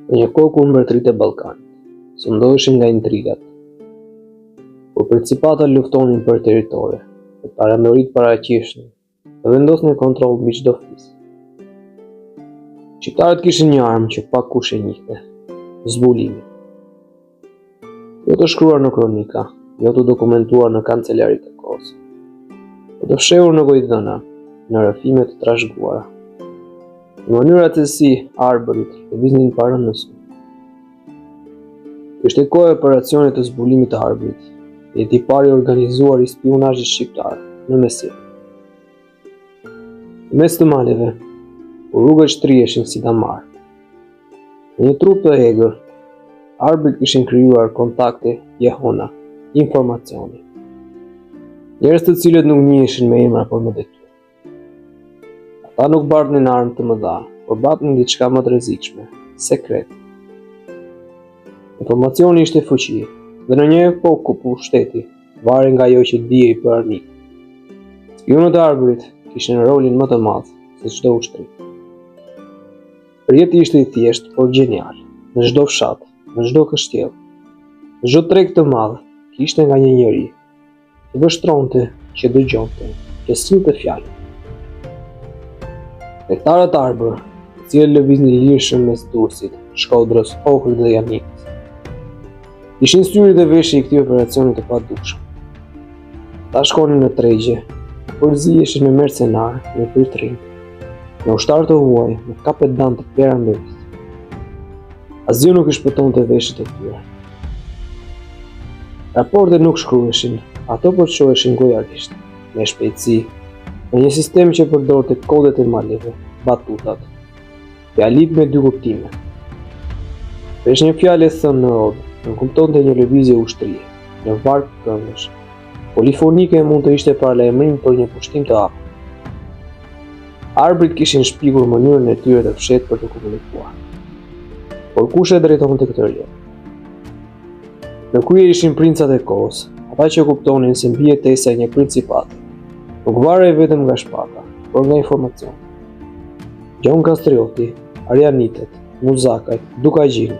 Në një kohë kur mbretëritë e Ballkanit sundoheshin nga intrigat, kur principata luftonin për territore, dhe paranorët paraqeshin të vendosnin kontroll mbi çdo fis. Shqiptarët kishin një armë që pak kush e njihte: zbulimi. Jo të shkruar në kronika, jo të dokumentuar në kancelaritë e kohës, por të fshehur në gojdhëna, në rrëfime të trashëguara, në mënyra se si arbërit lëviznin para në sy. Ishte kohë e operacionit të zbulimit të arbërit, jeti i pari organizuar i spionazhit shqiptar në mesjet. Në mes të maleve, kur rrugët shtriheshin si damar, në një trup të egër, arbërit kishin krijuar kontakte jehona, informacioni. Njerëz të cilët nuk njiheshin me emra por me detyrë. Ata nuk bardhnin armë të mëdha, por batnin diçka më të rrezikshme, sekret. Informacioni ishte fuqi, dhe në një epokë ku pushteti varen nga ajo që dijej për armik. Spionët e arbërit kishin rolin më të madh se çdo ushtri. Rjeti ishte i thjeshtë por gjenial. Në çdo fshat, në çdo kështjell, në çdo treg të madh, kishte nga një njeri që vështronte, që dëgjonte, që sillte fjalë. Tregtarët arbër, të cilët lëviznin lirshëm mes Durrësit, Shkodrës, Ohrit dhe Janikës, ishin syrit e veshë i këtij operacioni të padukshëm. Ata shkonin në tregje, përziheshin me mercenarë, me pritrim, me ushtarë të huaj, me kapetan të perandorisë. Asgjë nuk i shpëtonte veshët e tyre. Raportet nuk shkruheshin, ato përçoheshin gojarisht, me shpejtësi, në një sistem që përdorte kodet e maleve, batutat, fjalit me dy kuptime. Vesh një fjalë e thënë në rodë, nuk kuptonte një lëvizje ushtrie, një varg këngësh. Polifonike mund të ishte paralajmërim për një pushtim të hapur. Arbërit kishin shpikur mënyrën e tyre të fshehtë për të komunikuar. Por kush e drejtonte këtë rrjet? Në krye ishin princat e kohës, ata që kuptonin se mbi jetesa e një principati nuk varej vetëm nga shpata, por nga informacion. Gjon Kastrioti, Arianitet, Muzakaj, Dukagjini,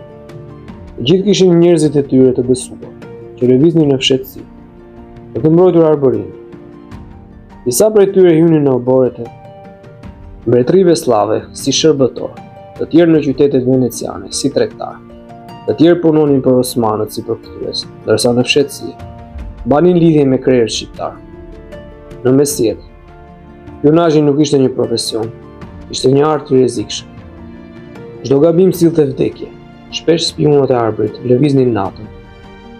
gjithë kishin njerëzit e tyre të besuar, që lëviznin në fshehtësi, për të mbrojtur arbërinë. Disa prej tyre hynin në oboret e mbretërive slave si shërbëtor, të tjerë në qytetet veneciane si tregtar, të tjerë punonin për osmanët si përkthyes, ndërsa në fshehtësi banin lidhje me krerët shqiptar. Në mesjet, spionazhi nuk ishte një profesion, ishte një art i rrezikshëm. Çdo gabim sillte vdekje. Shpesh spionët e arbërit lëviznin natën,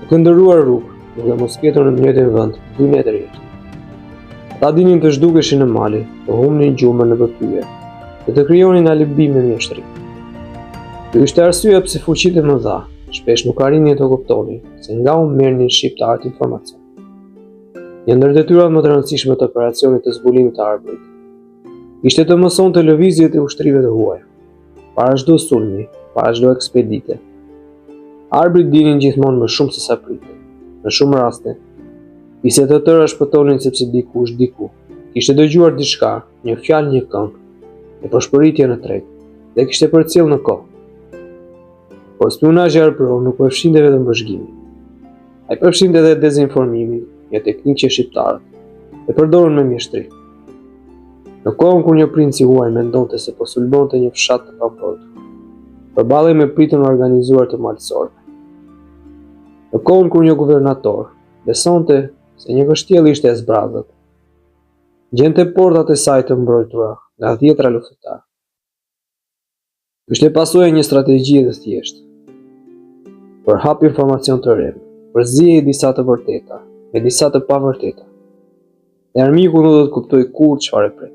duke ndërruar rrugë, duke mos ketur në të njëjtin vend 2 metër jashtë. Ata dinin të zhdukeshin në male, të humnin gjumën në përpyje, dhe të krijonin alibi me mjeshtri. Ky ishte arsyeja pse fuqitë e mëdha shpesh nuk arrinin të kuptonin se nga u merrnin shqiptarët informacion. Një ndër detyrat më të rëndësishme të operacionit të zbulimit të arbërit ishte të mësonte lëvizjet e ushtrive të huaja, para çdo sulmi, para çdo ekspedite. Arbërit dinin gjithmonë më shumë se sa pritën. Në shumë raste, fiset të tëra shpëtonin sepse dikush diku kishte dëgjuar diçka, një fjalë, një këngë, e përshpëritje në treg, dhe kishte përcjell në kohë. Por spionazhi arbëror nuk përfshinte vetëm vëzhgimin. Ai përfshinte edhe dezinformimin, një teknikë që shqiptarët e përdorën me mjeshtri. Në kohën kur një princ i huaj mendonte se po sulmonte një fshat të pambrojtur, përballej me pritjen e organizuar të malësorëve. Në kohën kur një guvernator besonte se një kështjell ishte e zbrazët, gjente portat e saj të mbrojtura nga 10 luftëtar. Ishte pasojë një strategjie të thjeshtë. Përhap informacion të rrem, përzihej disa të vërteta me disa të pavërteta. Dhe armiku nuk do të kuptoj kur çfarë pret.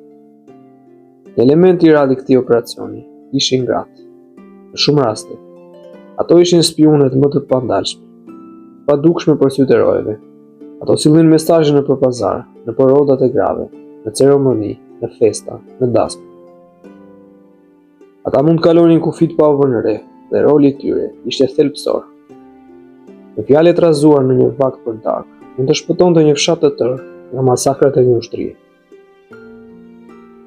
Elementi i radhë i këtij operacioni ishin gratë. Në shumë raste, ato ishin spionët më të pandalshëm, padukshme për sytë e rojeve. Ato sillnin mesazhe në pazar, në rodat e grave, në ceremoni, në festa, në dasmë. Ata mund kalonin kufit pa u vënë re, dhe roli i tyre ishte thelbësor. Në fjalë të razuar në një vakt për darkë, mund të shpëtonte një fshat të tërë nga masakrat e një ushtrie.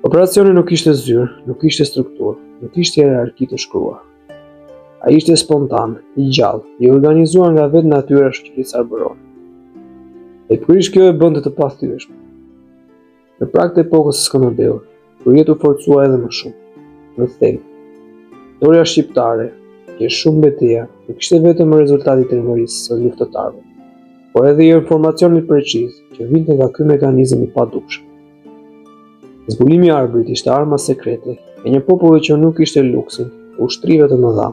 Operacioni nuk kishte zyrë, nuk kishte strukturë, nuk kishte hierarki të shkruar. Ai ishte spontan, i gjallë, i organizuar nga vetë natyra e shoqërisë arborore. E pikërisht kjo e bënte të pathyeshme. Në prag të epokës së Skënderbeut, kur jetu forcua edhe më shumë. Në thelb, historia shqiptare, që shumë betejë, nuk ishte vetëm rezultati i tërmërisë së luftëtarëve, por edhe i informacionit preciz që vinte nga ky mekanizëm i padukshëm. Zbulimi i arbrit ishte arma sekrete e një populli që nuk kishte luksin, ushtrive të mëdha,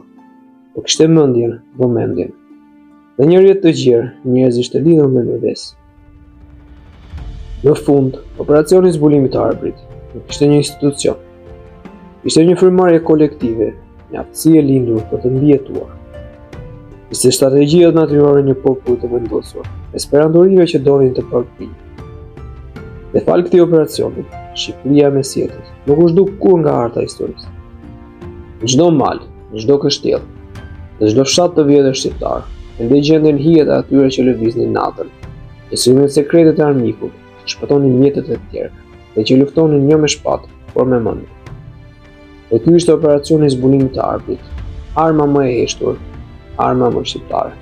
por kishte mendjen, vëmendjen. Dhe një rrjet të gjerë, njerëz të lidhur me vetes. Në fund, operacioni i zbulimit të arbrit nuk ishte një institucion. Ishte një frymëmarrje kolektive, një aftësi e lindur për të mbijetuar. Ishte strategjia natyrore e një populli të vendosur, esperanturive që donin të përpiqen. Dhe fal këtij operacioni, Shqipëria mes jetës nuk u zhduk kur nga harta e historisë. Në çdo mal, në çdo kështjell, në çdo fshat të vjetër shqiptar, ende gjenden hijet e atyre që lëviznin natën, që silnin sekretet e armikut, që shpëtonin jetët e tjerë, dhe që luftonin jo me shpatë, por me mendje. Dhe ky ishte operacioni i zbulimit të arbrit, arma më e heshtur, arma më shqiptare.